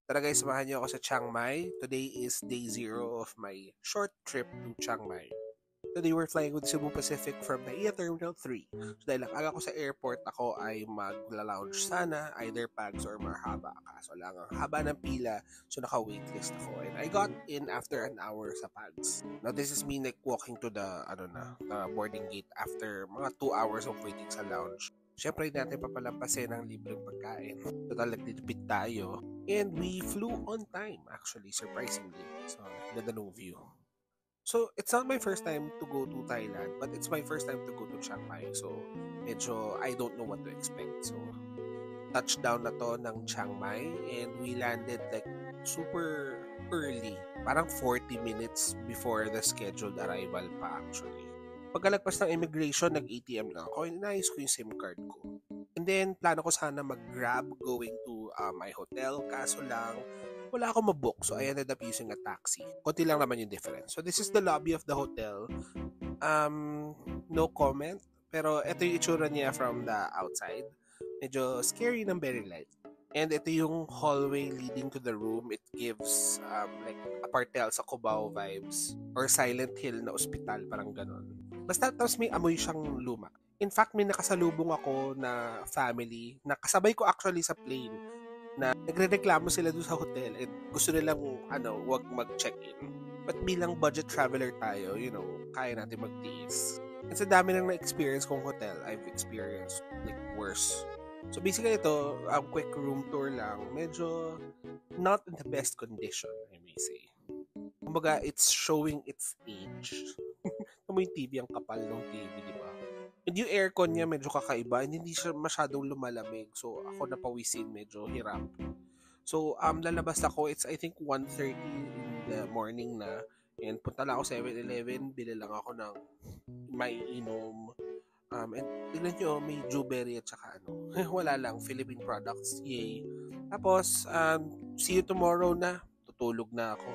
Tara guys, samahan niyo ako sa Chiang Mai. Today is day 0 of my short trip to Chiang Mai. Today we're flying with Cebu Pacific from NAIA Terminal 3. So dahil ang aga ko sa airport, ako ay magla-lounge sana, either PAGS or Marhaba. Kaso lang, ang haba ng pila, so naka-waitlist ako. And I got in after an hour sa PAGS. Now this is me like walking to the, the boarding gate after mga 2 hours of waiting sa lounge. Siyempre, natin papalampasin ang libreng pagkain. Total, nagtitipid tayo. And we flew on time, actually, surprisingly. So, ganda ng view. So, it's not my first time to go to Thailand, but it's my first time to go to Chiang Mai. So, medyo I don't know what to expect. So, touchdown na to ng Chiang Mai and we landed like super early. Parang 40 minutes before the scheduled arrival pa actually. Pagkalagpas ng immigration, nag-ATM lang ako. Inayos ko yung SIM card ko. And then, plano ko sana mag-grab going to my hotel. Kaso lang, wala akong mabook. So, I ended up using a taxi. Konti lang naman yung difference. So, this is the lobby of the hotel. No comment. Pero, ito yung itsura niya from the outside. Medyo scary ng very light. And ito yung hallway leading to the room. It gives like apartel sa Cubao vibes. Or Silent Hill na ospital. Parang ganon. Basta tapos may amoy siyang luma. In fact, may nakasalubong ako na family na kasabay ko actually sa plane na nagrereklamo sila doon sa hotel at gusto nilang wag mag-check-in. But bilang budget traveler tayo, kaya natin magtiis. At sa dami ng na-experience kong hotel, I've experienced like worse. So basically ito, quick room tour lang. Medyo not in the best condition, I may say. Kumbaga, it's showing its age. Mo yung TV, ang kapal ng TV, di ba? And yung aircon niya medyo kakaiba, hindi siya masyadong lumalamig. So, ako napawisin, medyo hirap. So, lalabas ako, it's I think 1:30 in the morning na. And punta lang ako 7-Eleven, bili lang ako ng may inom. And tignan nyo, may Juberry at saka wala lang, Philippine products, yay. Tapos, see you tomorrow na, tutulog na ako.